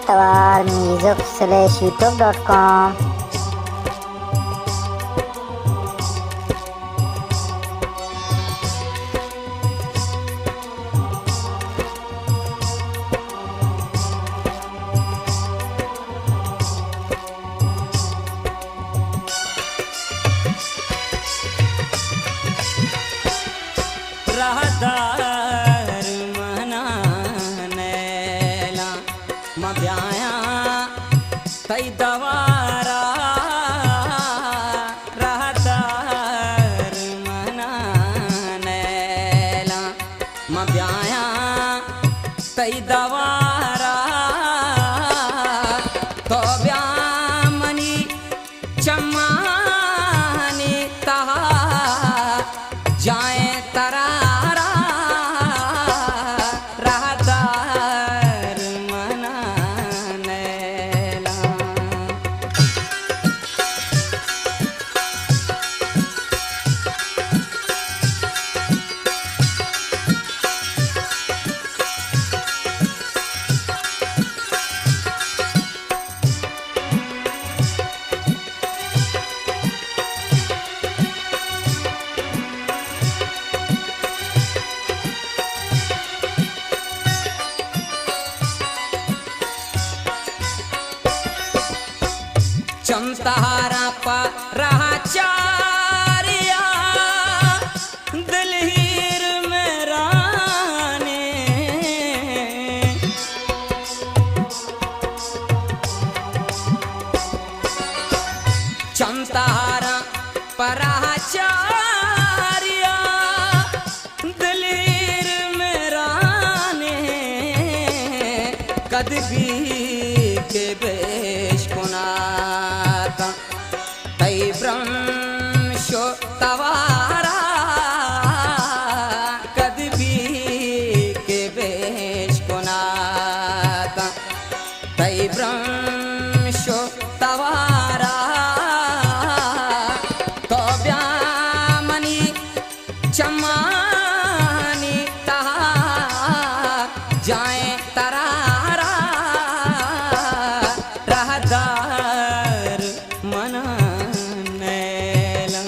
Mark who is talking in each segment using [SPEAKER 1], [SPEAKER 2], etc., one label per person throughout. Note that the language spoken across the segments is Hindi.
[SPEAKER 1] tawar.music/youtube.com।
[SPEAKER 2] रहदार मना नैला मब्याया तई दवारा रहदार मना नैला मब्याया तई दवारा तो ब्यामनी चम्मानी तहा जाए तरारा रहदार मना नैला। चमतारा पर रहा चारिया दिलहीर में राने चमतारा पर रहा चारिया दिलहीर में राने कदबी के बेश कुना तई ब्रह्मशो तवारा कदबी के बेश कुनाता तई ब्रह्मशो तवारा तो ब्यामनी चम्मानी तहा जाए तरारा रहदार मना नैला।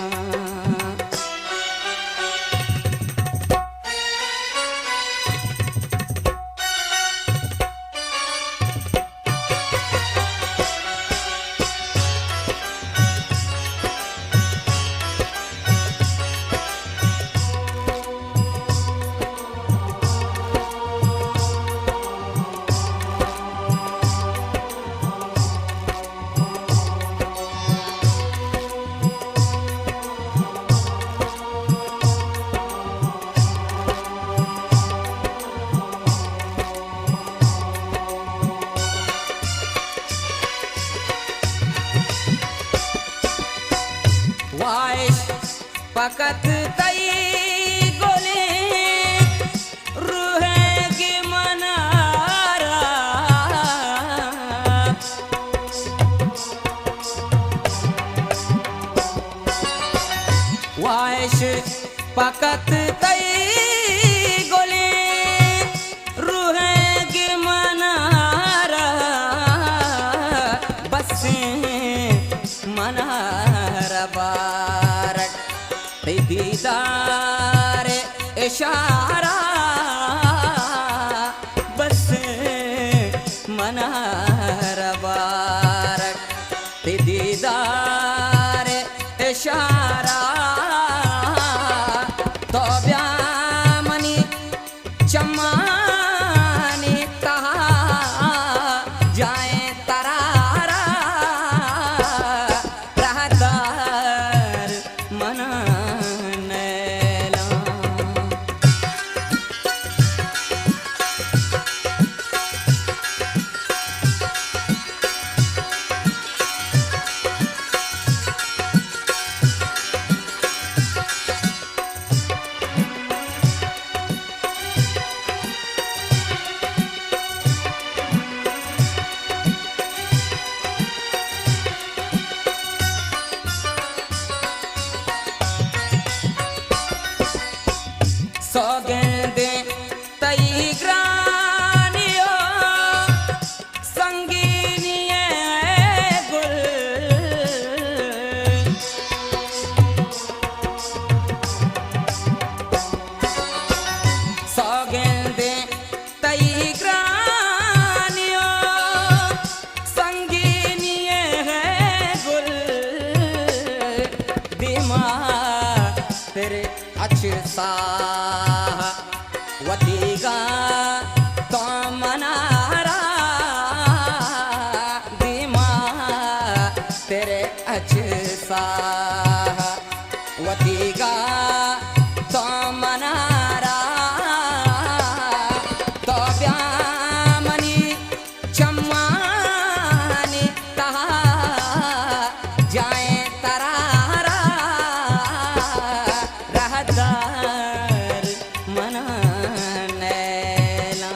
[SPEAKER 2] वाइश पकत तई गोले रूहेगी मनारा वाइश पकत तई गोले रूहेगी मनारा बसे मनारा बारक दीदार इशारा बस मनारा बारक दीदार इशारा तो ब्यामनी चम्मानी तहा जाए तरारा रहदार मना नैला। सौगंधे तई ग्रानियो संग अच्छा वतीगा तो मनारा दीमा तेरे अच्छा वतीगा तो मनारा तो ब्यामनी चम्मानी कहा जाए तरारा रहदार मना नैला।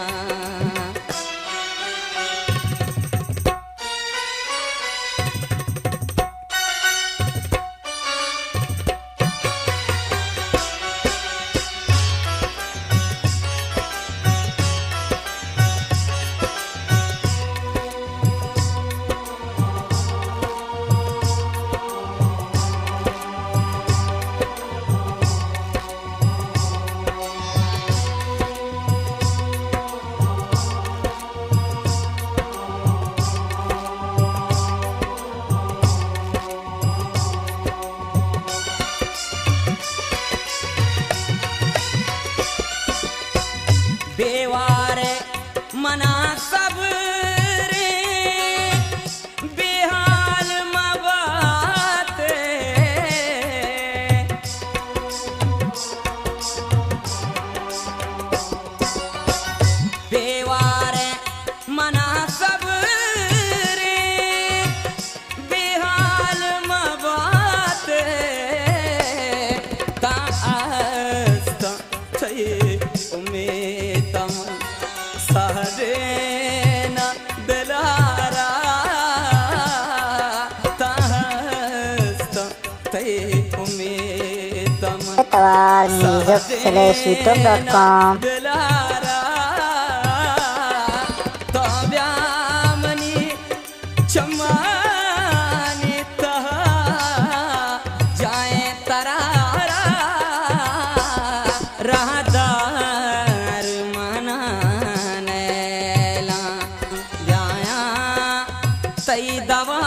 [SPEAKER 2] बेवारे मना सब रे बेहाल मबाते बेवारे मना सब रे बेहाल मबाते तास्ता छे उम्मीद सहदेना दिलारा तास्ता ते उम्मीद
[SPEAKER 1] music/youtube.com
[SPEAKER 2] दिलारा तो ब्यामनी चम्मानी तहा जाए तरारा रहदार मना नैला जाया तई दवा